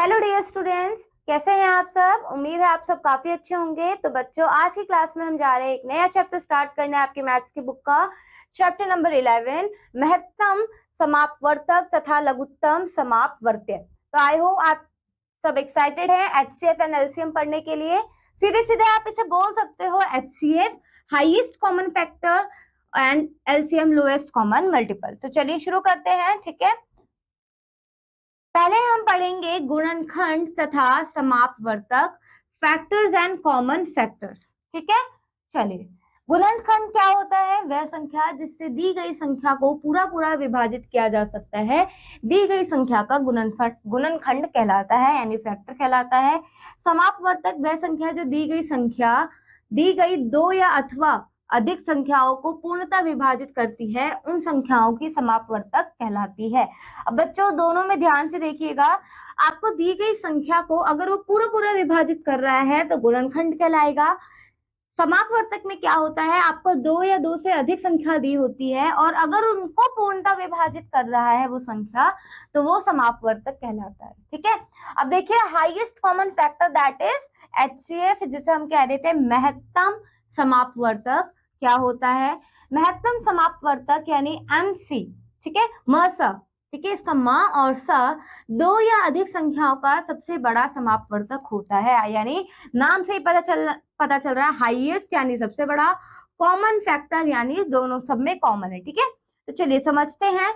Hello dear students, कैसे हैं आप सब। उम्मीद है आप सब काफी अच्छे होंगे। तो बच्चों, आज की क्लास में हम जा रहे हैं एक नया चैप्टर स्टार्ट करने आपके मैथ्स की बुक का। चैप्टर नंबर 11, महत्तम समापवर्तक तथा लघुत्तम समापवर्त्य। तो आई होप आप सब एक्साइटेड हैं एचसीएफ एंड एलसीएम पढ़ने के लिए। सीधे सीधे आप इसे बोल सकते हो HCF highest common factor and LCM lowest common multiple. तो चलिए शुरू करते हैं, ठीक है। पहले हम पढ़ेंगे गुणनखंड तथा समापवर्तक, फैक्टर्स एंड कॉमन फैक्टर्स, ठीक है। चलिए, गुणनखंड क्या होता है? वह संख्या जिससे दी गई संख्या को पूरा पूरा विभाजित किया जा सकता है, दी गई संख्या का गुणनखंड कहलाता है, यानी फैक्टर कहलाता है। समापवर्तक वह संख्या जो दी गई दो या अथवा अधिक संख्याओं को पूर्णतः विभाजित करती है, उन संख्याओं की समापवर्तक कहलाती है। अब बच्चों, दोनों में ध्यान से देखिएगा। आपको दी गई संख्या को अगर वो पूरा पूरा विभाजित कर रहा है तो गुणनखंड कहलाएगा। समापवर्तक में क्या होता है, आपको दो या दो से अधिक संख्या दी होती है और अगर उनको पूर्णतः विभाजित कर रहा है वो संख्या, तो वो समापवर्तक कहलाता है, ठीक है। अब देखिए, highest common factor that is HCF, जिसे हम कह रहे थे महत्तम समापवर्तक, क्या होता है? महत्तम समापवर्तक यानी एमसी, ठीक है, मसा, ठीक है, इसका मां और सा दो या अधिक संख्याओं का सबसे बड़ा समापवर्तक होता है। यानी नाम से ही पता चल रहा है, हाईएस्ट यानी सबसे बड़ा, कॉमन फैक्टर यानी दोनों सब में कॉमन है, ठीक है। तो चलिए समझते हैं।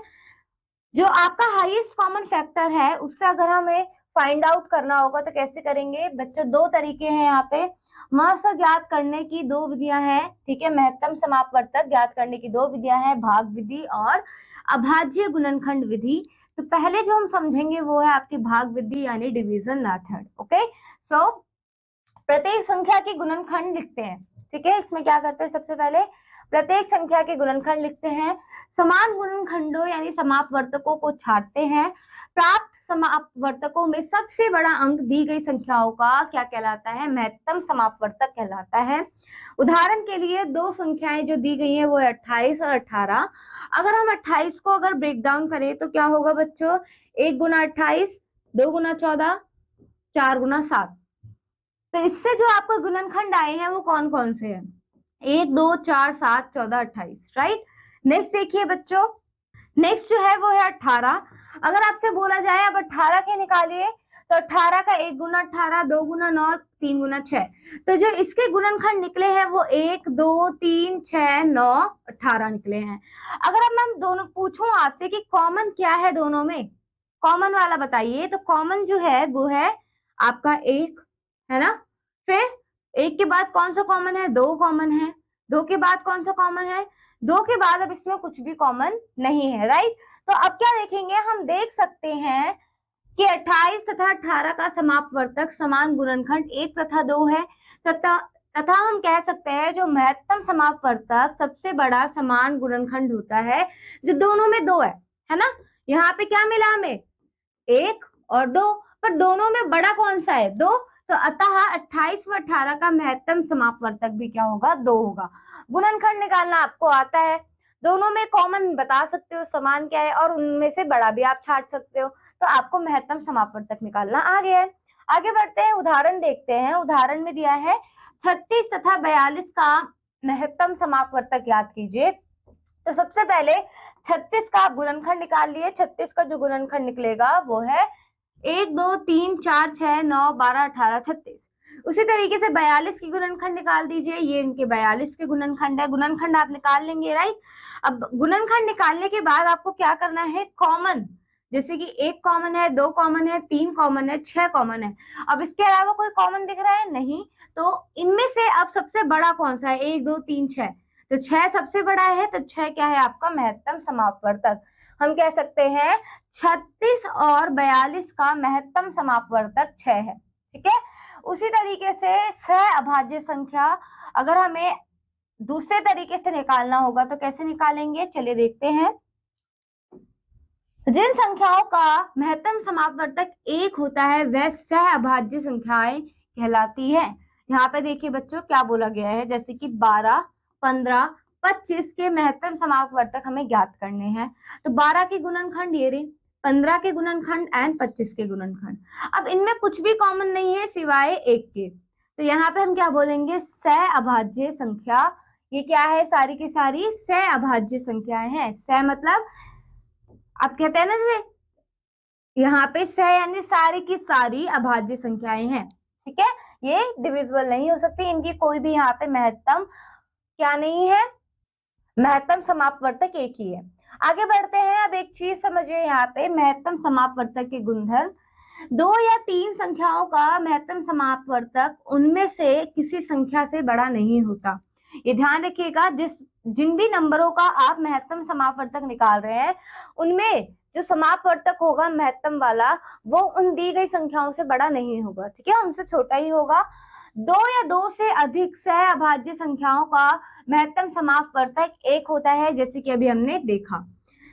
जो आपका हाईएस्ट कॉमन फैक्टर है उससे अगर हमें फाइंड आउट करना होगा तो कैसे करेंगे बच्चों? दो तरीके हैं यहाँ पे। महत्तम ज्ञात करने की दो विधियां हैं, ठीक है। महत्तम समापवर्तक ज्ञात करने की दो विधियां हैं, भाग विधि और अभाज्य गुणनखंड विधि। तो पहले जो हम समझेंगे वो है आपकी भाग विधि यानी डिवीजन मेथड। ओके, सो प्रत्येक संख्या के गुणनखंड लिखते हैं, ठीक है। इसमें क्या करते हैं, सबसे पहले प्रत्येक संख्या के गुणनखंड लिखते हैं, समान गुणनखंडों यानी समापवर्तकों को छांटते हैं। प्राप्त समापवर्तकों में सबसे बड़ा अंक दी गई संख्याओं का क्या कहलाता है? महत्तम समापवर्तक कहलाता है। उदाहरण के लिए दो संख्याएं जो दी गई हैं वो है 28 और 18। अगर हम 28 को अगर ब्रेक डाउन करें तो क्या होगा बच्चों? 1 गुना 28, 2 गुना 14, 4 गुना 7। तो इससे जो आपको गुणनखंड आए हैं वो कौन कौन से हैं? 1, 2, 4, 7, 14, 28, राइट। नेक्स्ट देखिए बच्चों, नेक्स्ट जो है वो है 18। अगर आपसे बोला जाए अब 18 के निकालिए, तो 18 का 1 गुना 18, 2 गुना 9, 3 गुना 6। तो जो इसके गुणनखंड निकले हैं वो 1, 2, 3, 6, 9, 18 निकले हैं। अगर अब मैं दोनों पूछूं आपसे कि कॉमन क्या है दोनों में, कॉमन वाला बताइए, तो कॉमन जो है वो है आपका 1, है ना। फिर 1 के बाद कौन सा कॉमन है? 2 कॉमन है। 2 के बाद कौन सा कॉमन है? 2 के बाद अब इसमें कुछ भी कॉमन नहीं है, राइट। तो अब क्या देखेंगे, हम देख सकते हैं कि 28 तथा 18 का समापवर्तक समान गुणनखंड 1 तथा 2 है, तथा हम कह सकते हैं जो महत्तम समापवर्तक सबसे बड़ा समान गुणनखंड होता है जो दोनों में 2 है ना। यहाँ पे क्या मिला हमें? 1 और 2, पर दोनों में बड़ा कौन सा है? 2। तो अतः 28 व 18 का महत्तम समापवर्तक भी क्या होगा? 2 होगा। गुणनखंड निकालना आपको आता है, दोनों में कॉमन बता सकते हो समान क्या है और उनमें से बड़ा भी आप छांट सकते हो, तो आपको महत्तम समापवर्तक निकालना आ गया है। आगे बढ़ते हैं, उदाहरण देखते हैं। उदाहरण में दिया है 36 तथा 42 का महत्तम समापवर्तक ज्ञात कीजिए। तो सबसे पहले 36 का गुणनखंड निकाल लिए। 36 का जो गुणनखंड निकलेगा वो है 1, 2, 3, 4, 6, 9, 12, 18, 36। उसी तरीके से 42 की गुणनखंड निकाल दीजिए। ये इनके 42 के गुणनखंड है, गुणनखंड आप निकाल लेंगे, राइट। अब गुणनखंड निकालने के बाद आपको क्या करना है? कॉमन, जैसे कि 1 कॉमन है, 2 कॉमन है, 3 कॉमन है, 6 कॉमन है। अब इसके अलावा कोई कॉमन दिख रहा है? नहीं। तो इनमें से अब सबसे बड़ा कौन सा है? 1, 2, 3, 6। तो 6 सबसे बड़ा है, तो 6 क्या है आपका? महत्तम समापवर्तक। हम कह सकते हैं 36 और 42 का महत्तम समापवर्तक 6 है, ठीक है। उसी तरीके से सह अभाज्य संख्या अगर हमें दूसरे तरीके से निकालना होगा तो कैसे निकालेंगे? चलिए देखते हैं। जिन संख्याओं का महत्तम समापवर्तक 1 होता है वह सह अभाज्य संख्याएं कहलाती है। यहाँ पे देखिए बच्चों क्या बोला गया है, जैसे कि 12, 15, 25 के महत्तम समापवर्तक हमें ज्ञात करने हैं। तो 12 के गुणनखंड ये रहे, 15 के गुणनखंड एंड 25 के गुणनखंड। अब इनमें कुछ भी कॉमन नहीं है सिवाय एक के, तो यहाँ पे हम क्या बोलेंगे, सह अभाज्य संख्या। ये क्या है, सारी की सारी सह अभाज्य संख्याएं हैं। सह मतलब आप कहते हैं ना, जैसे यहाँ पे सह यानी सारी की सारी अभाज्य संख्याएं हैं, ठीक है। ये डिविजिबल नहीं हो सकती, इनकी कोई भी यहाँ पे महत्तम क्या नहीं है, महत्तम समापवर्तक एक ही है। आगे बढ़ते हैं। अब एक चीज समझिए यहाँ पे, महत्तम समापवर्तक के गुणधर्म। 2 या 3 संख्याओं का महत्तम समापवर्तक उनमें से किसी संख्या से बड़ा नहीं होता। ये ध्यान रखिएगा, जिन भी नंबरों का आप महत्तम समापवर्तक निकाल रहे हैं, उनमें जो समापवर्तक होगा महत्तम वाला, वो उन दी गई संख्याओं से बड़ा नहीं होगा, ठीक है, उनसे छोटा ही होगा। 2 या 2 से अधिक सह अभाज्य संख्याओं का महत्तम समापवर्तक एक होता है, जैसे कि अभी हमने देखा।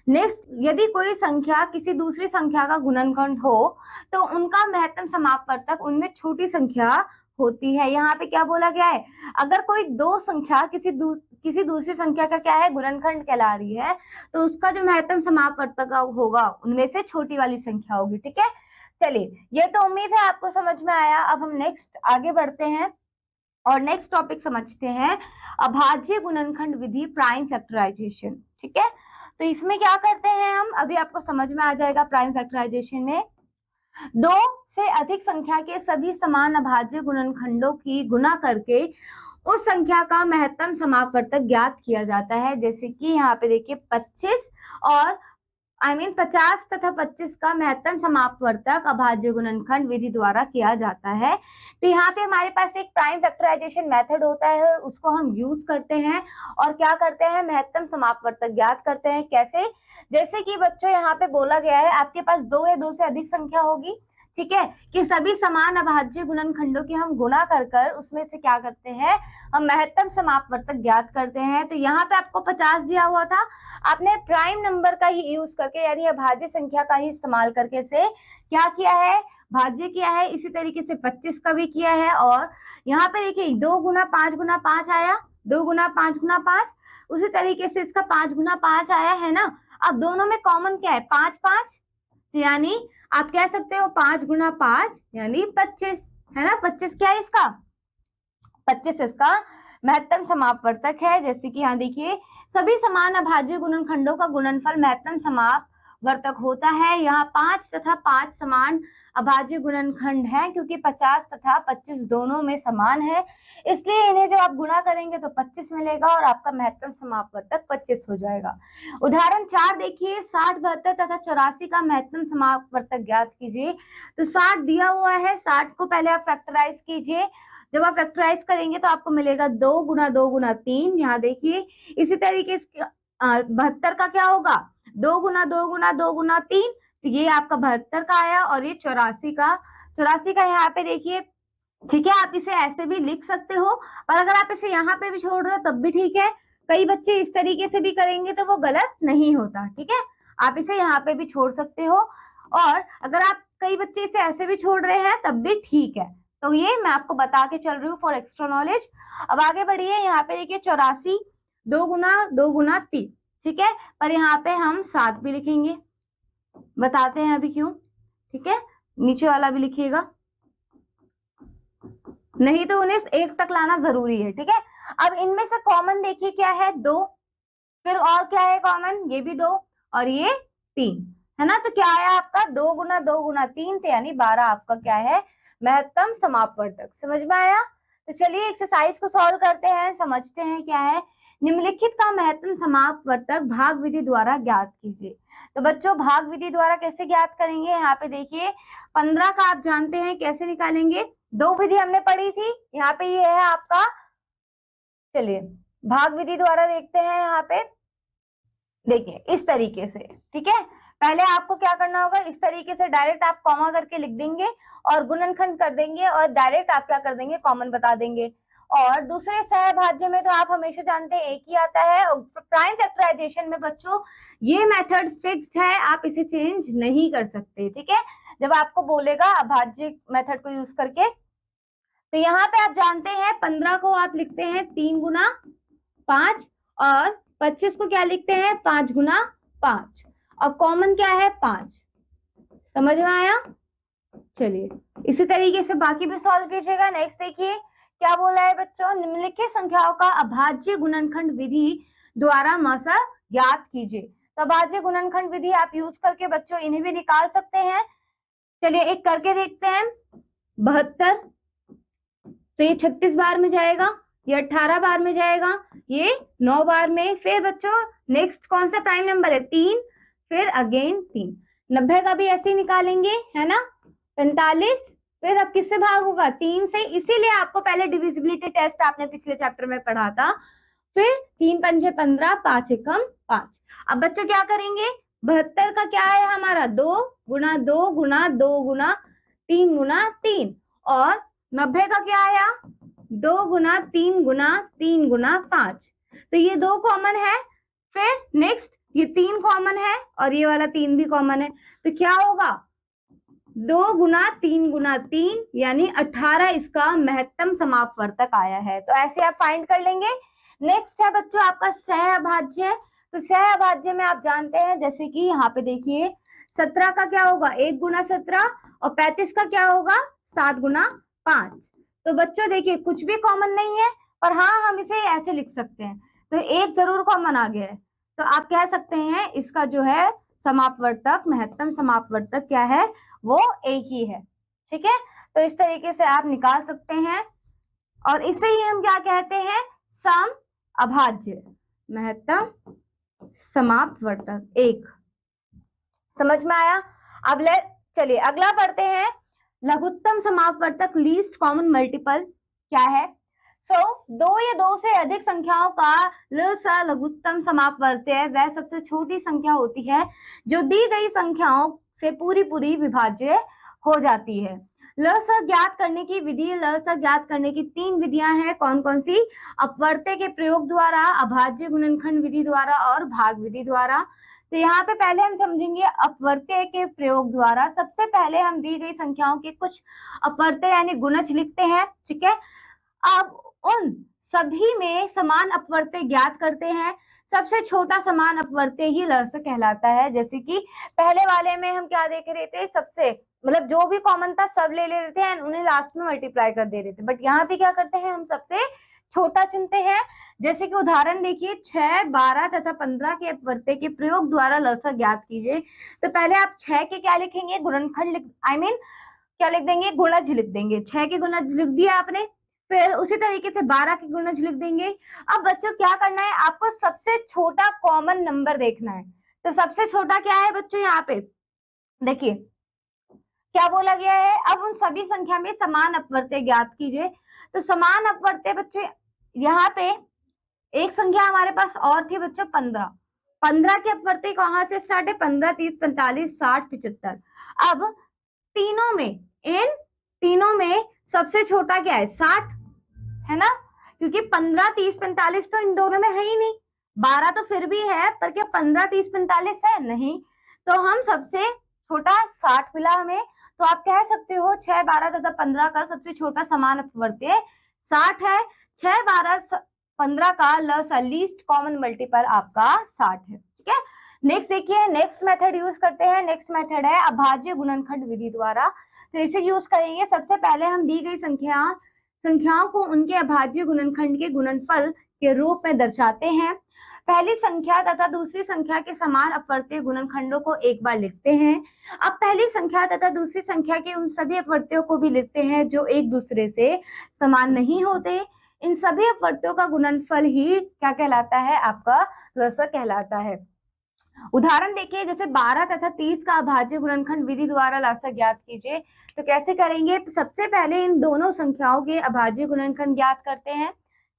नेक्स्ट, यदि कोई संख्या किसी दूसरी संख्या का गुणनखंड हो तो उनका महत्तम समापवर्तक उनमें छोटी संख्या होती है। यहाँ पे क्या बोला गया है, अगर कोई दो संख्या किसी दूसरी संख्या का क्या है, गुणनखंड कहला रही है, तो उसका जो महत्तम समापवर्तक होगा उनमें से छोटी वाली संख्या होगी, ठीक है। चलिए, ये तो उम्मीद है आपको समझ में आया। अब हम नेक्स्ट आगे बढ़ते हैं और नेक्स्ट टॉपिक समझते हैं, अभाज्य गुणनखंड विधि, प्राइम फैक्टराइजेशन, ठीक है। तो इसमें क्या करते हैं हम, अभी आपको समझ में आ जाएगा। प्राइम फैक्टराइजेशन में 2 से अधिक संख्या के सभी समान अभाज्य गुणनखंडों की गुणा करके उस संख्या का महत्तम समापवर्तक ज्ञात किया जाता है। जैसे कि यहाँ पे देखिए 25 और 50 तथा 25 का महत्तम समापवर्तक अभाज्य गुणनखंड विधि द्वारा किया जाता है। तो यहाँ पे हमारे पास एक प्राइम फैक्टराइजेशन मेथड होता है, उसको हम यूज करते हैं और क्या करते हैं, महत्तम समापवर्तक ज्ञात करते हैं। कैसे, जैसे कि बच्चों यहाँ पे बोला गया है आपके पास 2 या 2 से अधिक संख्या होगी, ठीक है, कि सभी समान अभाज्य गुणनखंडों की हम गुणा कर उसमें से क्या करते हैं, हम महत्तम समापवर्तक ज्ञात करते हैं। तो यहाँ पे आपको 50 दिया हुआ था, आपने प्राइम नंबर का ही यूज करके यानी अभाज्य संख्या का ही इस्तेमाल करके से क्या किया है, भाज्य किया है। इसी तरीके से 25 का भी किया है। और यहाँ पे देखिए 2 गुना 5 गुना 5 आया, 2 गुना 5 गुना 5, उसी तरीके से इसका 5 गुना 5 आया है ना। अब दोनों में कॉमन क्या है, 5 5, यानी आप कह सकते हो 5 गुना 5 यानी 25, है ना। 25 क्या है इसका, 25 इसका महत्तम समापवर्तक है। जैसे कि यहाँ देखिए सभी समान अभाज्य गुणनखंडों का गुणनफल महत्तम समापवर्तक होता है। यहाँ 5 तथा 5 समान अभाज्य गुणनखंड है, क्योंकि 50 तथा 25 दोनों में समान है, इसलिए इन्हें जब आप गुणा करेंगे तो 25 मिलेगा और आपका महत्तम समापवर्तक 25 हो जाएगा। उदाहरण 4 देखिए, 60 72 तथा 84 का महत्तम समापवर्तक ज्ञात कीजिए। तो 60 दिया हुआ है, 60 को पहले आप फैक्टराइज कीजिए। जब आप फैक्टराइज करेंगे तो आपको मिलेगा 2 गुना 2 गुना 3, यहाँ देखिए। इसी तरीके से 72 का क्या होगा, 2 गुना 2 गुना 2 गुना 3, तो ये आपका 72 का आया। और ये 84 का यहाँ पे देखिए, ठीक है, आप इसे ऐसे भी लिख सकते हो, पर अगर आप इसे यहाँ पे भी छोड़ रहे हो तब भी ठीक है। कई बच्चे इस तरीके से भी करेंगे तो वो गलत नहीं होता, ठीक है, आप इसे यहाँ पे भी छोड़ सकते हो। और अगर आप कई बच्चे इसे ऐसे भी छोड़ रहे हैं तब भी ठीक है। तो ये मैं आपको बता के चल रही हूँ फॉर एक्स्ट्रा नॉलेज। अब आगे बढ़िए, यहाँ पे देखिए 84 2 गुना 3, ठीक है, पर यहाँ पे हम 7 भी लिखेंगे, बताते हैं अभी क्यों, ठीक है। नीचे वाला भी लिखिएगा, नहीं तो उन्हें 1 तक लाना जरूरी है, ठीक है। अब इनमें से कॉमन देखिए क्या है, 2, फिर और क्या है कॉमन, ये भी 2 और ये 3, है ना। तो क्या आया आपका 2 गुना 2 गुना 3 थे, यानी 12 आपका क्या है, महत्तम समापवर्तक। समझ में आया। तो चलिए एक्सरसाइज को सॉल्व करते हैं, समझते हैं क्या है। निम्नलिखित का महत्तम समापवर्तक भाग विधि द्वारा ज्ञात कीजिए। तो बच्चों भाग विधि द्वारा कैसे ज्ञात करेंगे, यहाँ पे देखिए 15 का आप जानते हैं कैसे निकालेंगे, 2 विधि हमने पढ़ी थी, यहाँ पे ये है आपका। चलिए भाग विधि द्वारा देखते हैं, यहाँ पे देखिए इस तरीके से, ठीक है। पहले आपको क्या करना होगा, इस तरीके से डायरेक्ट आप कॉमा करके लिख देंगे और गुणनखंड कर देंगे और डायरेक्ट आप क्या कर देंगे, कॉमन बता देंगे। और दूसरे सहभाज्य में तो आप हमेशा जानते हैं एक ही आता है। प्राइम फैक्टराइजेशन में बच्चों ये मेथड फिक्स्ड है, आप इसे चेंज नहीं कर सकते, ठीक है। जब आपको बोलेगा अभाज्य मेथड को यूज करके, तो यहाँ पे आप जानते हैं 15 को आप लिखते हैं 3 गुना 5 और 25 को क्या लिखते हैं 5 गुना 5, और कॉमन क्या है 5, समझ में आया? चलिए इसी तरीके से बाकी भी सॉल्व कीजिएगा। नेक्स्ट देखिए क्या बोला है बच्चों, निम्नलिखित संख्याओं का अभाज्य गुणनखंड विधि द्वारा क्रमशः ज्ञात कीजिए। तो अभाज्य गुणनखंड विधि आप यूज करके बच्चों इन्हें भी निकाल सकते हैं। चलिए एक करके देखते हैं। 72 तो ये 36 बार में जाएगा, ये 18 बार में जाएगा, ये 9 बार में। फिर बच्चों नेक्स्ट कौन सा प्राइम नंबर है? 3, फिर अगेन 3। 90 का भी ऐसे ही निकालेंगे, है ना? 45, फिर अब किससे भाग होगा? 3 से। इसीलिए आपको पहले डिविजिबिलिटी टेस्ट आपने पिछले चैप्टर में पढ़ा था। फिर 3 पंजे 15, 5 एकम 5। अब बच्चों क्या करेंगे? 72 का क्या है हमारा? 2 गुना 2 गुना 2 गुना 3 गुना 3। और 90 का क्या आया? 2 गुना 3 गुना 3 गुना 5। तो ये 2 कॉमन है। फिर नेक्स्ट ये 3 कॉमन है और ये वाला 3 भी कॉमन है। तो क्या होगा? 2 गुना 3 गुना 3 यानी 18 इसका महत्तम समापवर्तक आया है। तो ऐसे आप फाइंड कर लेंगे। नेक्स्ट है बच्चों आपका सह अभाज्य। तो सह अभाज्य में आप जानते हैं, जैसे कि यहाँ पे देखिए 17 का क्या होगा? 1 गुना 17 और 35 का क्या होगा? 7 गुना 5। तो बच्चों देखिए कुछ भी कॉमन नहीं है, पर हाँ हम इसे ऐसे लिख सकते हैं। तो एक जरूर कॉमन आ गया है। तो आप कह सकते हैं इसका जो है समापवर्तक, महत्तम समापवर्तक क्या है? वो एक ही है। ठीक है, तो इस तरीके से आप निकाल सकते हैं और इसे ही हम क्या कहते हैं? सम अभाज्य, महत्तम समापवर्तक एक। समझ में आया? अब चलिए अगला पढ़ते हैं। लघुत्तम समापवर्तक लीस्ट कॉमन मल्टीपल क्या है? दो या दो से अधिक संख्याओं का लसा लघुत्तम समापवर्त्य है वह सबसे छोटी संख्या होती है जो दी गई संख्याओं से पूरी पूरी विभाज्य हो जाती है। लसा ज्ञात करने की विधि, लसा ज्ञात करने की 3 विधियां हैं। कौन कौन सी? अपवर्त्य के प्रयोग द्वारा, अभाज्य गुणनखंड विधि द्वारा और भाग विधि द्वारा। तो यहाँ पे पहले हम समझेंगे अपवर्त्य के प्रयोग द्वारा। सबसे पहले हम दी गई संख्याओं के कुछ अपवर्त्य यानी गुणज लिखते हैं। ठीक है, अब उन सभी में समान अपवर्त्य ज्ञात करते हैं। सबसे छोटा समान अपवर्त्य ही लस कहलाता है। जैसे कि पहले वाले में हम क्या देख रहे थे? सबसे मतलब जो भी कॉमन था सब ले रहे थे एंड उन्हें लास्ट में मल्टीप्लाई कर दे रहे थे। बट यहाँ पे क्या करते हैं? हम सबसे छोटा चुनते हैं। जैसे कि उदाहरण देखिए 6, 12 तथा 15 के अपवर्त्य के प्रयोग द्वारा लसा ज्ञात कीजिए। तो पहले आप 6 के क्या लिखेंगे? गुणनखंड क्या लिख देंगे? गुणज लिख देंगे। 6 के गुणज लिख दिया आपने। फिर उसी तरीके से 12 के गुणज लिख देंगे। अब बच्चों क्या करना है? आपको सबसे छोटा कॉमन नंबर देखना है। तो सबसे छोटा क्या है बच्चों? यहाँ पे देखिए क्या बोला गया है? अब उन सभी संख्या में समान अपवर्त्य ज्ञात कीजिए। तो समान अपवर्त्य बच्चों यहाँ पे एक संख्या हमारे पास और थी बच्चों 15। 15 के अपवर्त्य कहां से स्टार्ट है? 15, 30, 45, 60, 75। अब इन तीनों में सबसे छोटा क्या है? 60 है ना, क्योंकि 15, 30, 45 तो इन दोनों में है ही नहीं। 12 तो फिर भी है, पर क्या 15, 30, 45 है? नहीं। तो हम सबसे छोटा 60 मिला हमें। तो आप कह सकते हो 6, 12 तथा 15 का सबसे छोटा समान अपवर्त्य 60 है। 6, 12, 15 का लसा लीस्ट कॉमन मल्टीपल आपका 60 है। ठीक है, नेक्स्ट देखिए, नेक्स्ट मेथड यूज करते हैं। नेक्स्ट मेथड है अभाज्य गुणनखंड विधि द्वारा। तो इसे यूज करेंगे। सबसे पहले हम दी गई संख्याओं को उनके अभाज्य गुणनखंड के गुणनफल के रूप में दर्शाते हैं। पहली संख्या तथा दूसरी संख्या के समान अपवर्त्य गुणनखंडों को एक बार लिखते हैं। अब पहली संख्या तथा दूसरी संख्या के उन सभी अपवर्त्यों को भी लिखते हैं जो एक दूसरे से समान नहीं होते। इन सभी अपवर्त्यों का गुणनफल ही क्या कहलाता है? आपका लसा कहलाता है। उदाहरण देखिए, जैसे 12 तथा 30 का अभाज्य गुणनखंड विधि द्वारा लसा ज्ञात कीजिए। तो कैसे करेंगे? सबसे पहले इन दोनों संख्याओं के अभाज्य गुणनखंड ज्ञात करते हैं।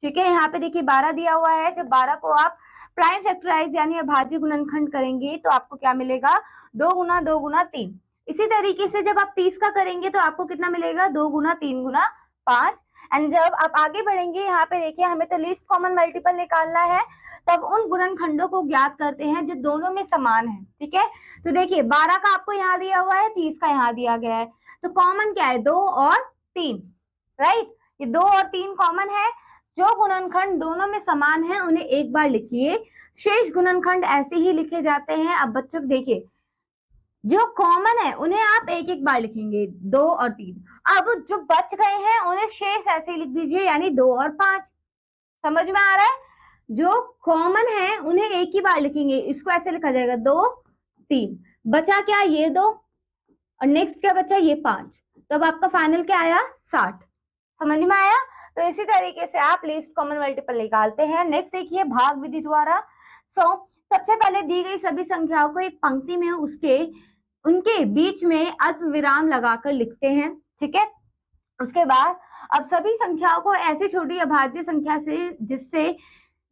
ठीक है, यहाँ पे देखिए 12 दिया हुआ है। जब 12 को आप प्राइम फैक्टराइज यानी अभाज्य गुणनखंड करेंगे तो आपको क्या मिलेगा? 2 गुना 2 गुना 3। इसी तरीके से जब आप 30 का करेंगे तो आपको कितना मिलेगा? 2 गुना 3 गुना 5। एंड जब आप आगे बढ़ेंगे, यहाँ पे देखिए हमें तो लीस्ट कॉमन मल्टीपल निकालना है, तब उन गुणनखंडों को ज्ञात करते हैं जो दोनों में समान है। ठीक है, तो देखिए 12 का आपको यहाँ दिया हुआ है, 30 का यहाँ दिया गया है। तो कॉमन क्या है? 2 और 3, राइट? ये 2 और 3 कॉमन है। जो गुणनखंड दोनों में समान है उन्हें एक बार लिखिए, शेष गुणनखंड ऐसे ही लिखे जाते हैं। अब बच्चों देखिए जो कॉमन है उन्हें आप एक एक बार लिखेंगे, 2 और 3। अब जो बच गए हैं उन्हें शेष ऐसे ही लिख दीजिए, यानी 2 और 5। समझ में आ रहा है? जो कॉमन है उन्हें एक ही बार लिखेंगे, इसको ऐसे लिखा जाएगा 2 3। बचा क्या? ये 2 और नेक्स्ट क्या बचा? ये 5। तो अब आपका फाइनल क्या आया? 60। समझ में आया? तो इसी तरीके से आप लीस्ट कॉमन मल्टीपल निकालते हैं। नेक्स्ट देखिए भाग विधि द्वारा। सबसे पहले दी गई सभी संख्याओं को एक पंक्ति में उनके बीच में अल्प विराम लगाकर लिखते हैं। ठीक है, उसके बाद अब सभी संख्याओं को ऐसी छोटी अभाज्य संख्या से जिससे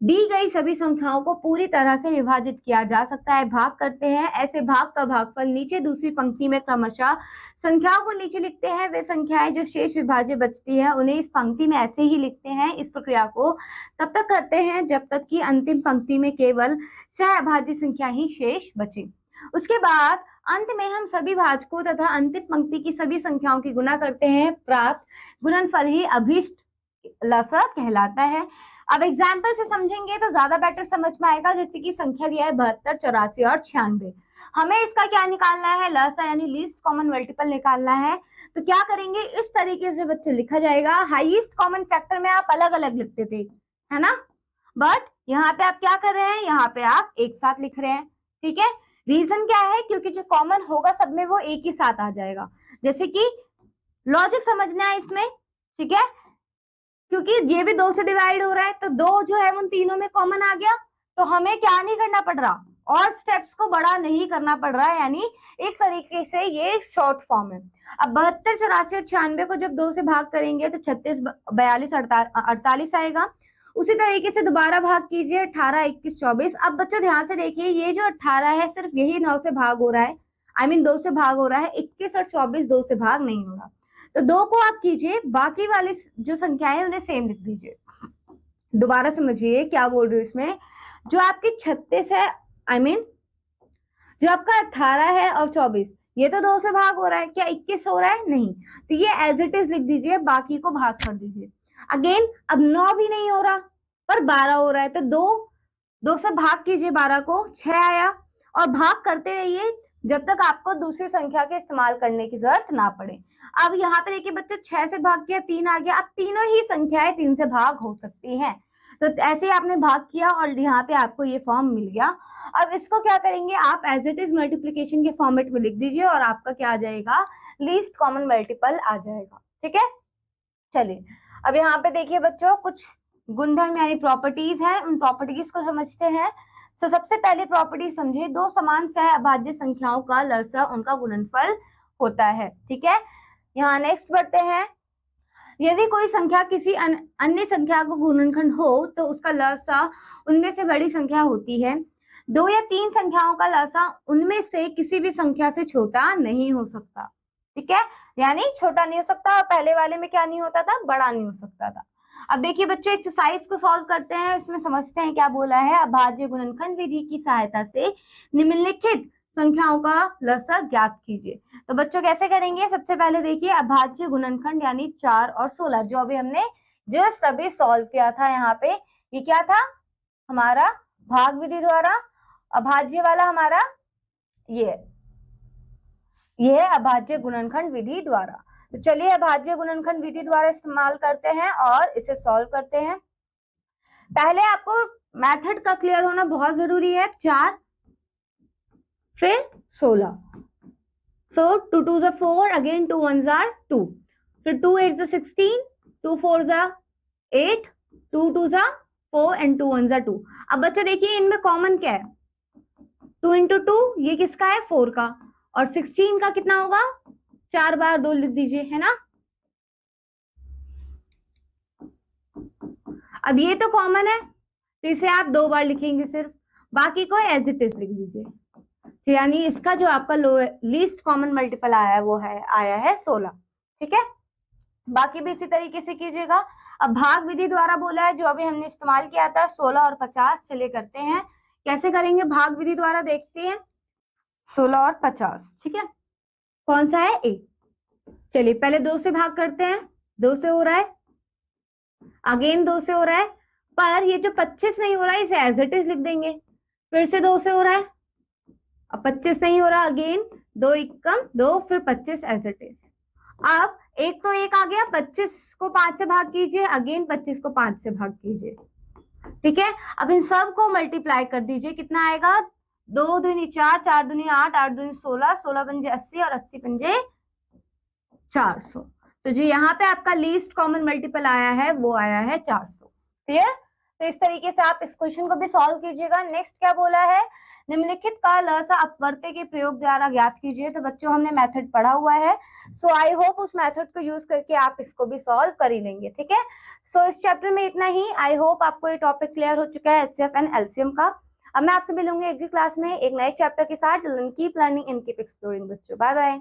दी गई सभी संख्याओं को पूरी तरह से विभाजित किया जा सकता है भाग करते हैं। ऐसे भाग का भागफल नीचे दूसरी पंक्ति में क्रमशः संख्याओं को नीचे लिखते हैं। वे संख्याएं जो शेष विभाज्य बचती है उन्हें इस पंक्ति में ऐसे ही लिखते हैं। इस प्रक्रिया को तब तक करते हैं जब तक कि अंतिम पंक्ति में केवल सह अभाज्य संख्या ही शेष बचे। उसके बाद अंत में हम सभी भाजकों तथा अंतिम पंक्ति की सभी संख्याओं की गुणा करते हैं। प्राप्त गुणनफल ही अभीष्ट लसा कहलाता है। अब एग्जाम्पल से समझेंगे तो ज्यादा बेटर समझ में आएगा। जैसे कि संख्या दिया है 72, 84 और 96। हमें इसका क्या निकालना है? लसा यानी लीस्ट कॉमन मल्टीपल निकालना है। तो क्या करेंगे? इस तरीके से बच्चों लिखा जाएगा। हाईएस्ट कॉमन फैक्टर में आप अलग अलग लिखते थे, है ना, बट यहाँ पे आप क्या कर रहे हैं? यहाँ पे आप एक साथ लिख रहे हैं। ठीक है, रीजन क्या है? क्योंकि जो कॉमन होगा सब में वो एक ही साथ आ जाएगा। जैसे कि लॉजिक समझना है इसमें। ठीक है, क्योंकि ये भी 2 से डिवाइड हो रहा है तो 2 जो है उन तीनों में कॉमन आ गया, तो हमें क्या नहीं करना पड़ रहा, और स्टेप्स को बड़ा नहीं करना पड़ रहा है। यानी एक तरीके से ये शॉर्ट फॉर्म है। अब 72, 84 और 96 को जब 2 से भाग करेंगे तो 36, 42, 48 आएगा। उसी तरीके से दोबारा भाग कीजिए 18, 21, 24। अब बच्चों ध्यान से देखिए, ये जो 18 है सिर्फ यही 9 से भाग हो रहा है, I mean 2 से भाग हो रहा है। 21 और 24 2 से भाग नहीं हो रहा। तो 2 को आप कीजिए, बाकी वाली जो संख्याएं हैं उन्हें सेम लिख दीजिए। दोबारा समझिए क्या बोल रही हूँ इसमें। जो आपकी 36 है, I mean जो आपका 18 है और 24, ये तो 2 से भाग हो रहा है, क्या 21 हो रहा है? नहीं, तो ये एज इट इज लिख दीजिए, बाकी को भाग कर दीजिए। अगेन अब 9 भी नहीं हो रहा पर 12 हो रहा है, तो 2 से भाग कीजिए 12 को, 6 आया, और भाग करते रहिए जब तक आपको दूसरी संख्या के इस्तेमाल करने की जरूरत ना पड़े। अब यहाँ पे देखिए बच्चों, 6 से भाग किया 3 आ गया। अब तीनों ही संख्याएं 3 से भाग हो सकती हैं, तो ऐसे ही आपने भाग किया और यहाँ पे आपको ये फॉर्म मिल गया। अब इसको क्या करेंगे? आप एज इट इज मल्टीप्लीकेशन के फॉर्मेट में लिख दीजिए और आपका क्या आ जाएगा? लीस्ट कॉमन मल्टीपल आ जाएगा। ठीक है, चलिए अब यहाँ पे देखिए बच्चों, कुछ गुणधर्म यानी प्रॉपर्टीज है, उन प्रॉपर्टीज को समझते हैं। सबसे पहले प्रॉपर्टी समझे, 2 समान सह अभाज्य संख्याओं का लसा उनका गुणनफल होता है। ठीक है, यहाँ नेक्स्ट बढ़ते हैं। यदि कोई संख्या किसी अन्य संख्या को गुणनखंड हो तो उसका लसा उनमें से बड़ी संख्या होती है। 2 या 3 संख्याओं का लसा उनमें से किसी भी संख्या से छोटा नहीं हो सकता। ठीक है, यानी छोटा नहीं हो सकता, और पहले वाले में क्या नहीं होता था? बड़ा नहीं हो सकता था। अब देखिए बच्चों, एक्सरसाइज को सॉल्व करते हैं, इसमें समझते हैं क्या बोला है। अभाज्य गुणनखंड विधि की सहायता से निम्नलिखित संख्याओं का लसा ज्ञात कीजिए। तो बच्चों कैसे करेंगे? सबसे पहले देखिए अभाज्य गुणनखंड यानी 4 और 16, जो अभी हमने जस्ट अभी सॉल्व किया था। यहाँ पे ये क्या था? हमारा भाग विधि द्वारा। अभाज्य वाला हमारा ये है अभाज्य गुणनखंड विधि द्वारा। तो चलिए अभाज्य गुणनखंड विधि द्वारा इस्तेमाल करते हैं और इसे सॉल्व करते हैं। पहले आपको मेथड का क्लियर होना बहुत जरूरी है। 4 फिर 16, so 2 2s are 4, again 2 1s are 2, फिर 2 8s are 16, 2 4s are 8, 2 2s are 4 and 2 1s are 2। अब बच्चों देखिए इनमें कॉमन क्या है? 2 into 2 ये किसका है? 4 का, और 16 का कितना होगा? 4 बार 2 लिख दीजिए, है ना। अब ये तो कॉमन है तो इसे आप 2 बार लिखेंगे सिर्फ, बाकी को एज इट इज लिख दीजिए। तो यानी इसका जो आपका लीस्ट कॉमन मल्टीपल आया है वो आया है 16। ठीक है, बाकी भी इसी तरीके से कीजिएगा। अब भाग विधि द्वारा बोला है, जो अभी हमने इस्तेमाल किया था 16 और 50। चलिए करते हैं, कैसे करेंगे भाग विधि द्वारा, देखते हैं। 16 और 50, ठीक है, कौन सा है? ए। चलिए पहले 2 से भाग करते हैं, 2 से हो रहा है, अगेन 2 से हो रहा है, पर ये जो 25 नहीं हो रहा है इसे एज इट इज लिख देंगे। फिर से 2 से हो रहा है, अब 25 नहीं हो रहा, अगेन 2 एकम 2, फिर 25 एज इट इज। अब एक तो एक आ गया, 25 को 5 से भाग कीजिए, अगेन 25 को 5 से भाग कीजिए, ठीक है। अब इन सब को मल्टीप्लाई कर दीजिए, कितना आएगा, 2 दूनी 4, 4 दूनी 8, 8 दूनी 16, 16 पंजे 80 और 80 पंजे 400। तो जो यहाँ पे आपका लीस्ट कॉमन मल्टीपल आया है वो आया है 400। क्लियर? तो इस तरीके से आप इस क्वेश्चन को भी सॉल्व कीजिएगा। नेक्स्ट क्या बोला है, निम्नलिखित का लसा अपवर्त्य के प्रयोग द्वारा ज्ञात कीजिए। तो बच्चों हमने मेथड पढ़ा हुआ है, सो आई होप उस मेथड को यूज करके आप इसको भी सॉल्व कर ही लेंगे, ठीक है। सो इस चैप्टर में इतना ही। आई होप आपको ये टॉपिक क्लियर हो चुका है एचसीएफ एंड एलसीएम का। अब मैं आपसे मिलूंगी अगली क्लास में एक नए चैप्टर के साथ। Keep learning and keep exploring बच्चों। Bye bye.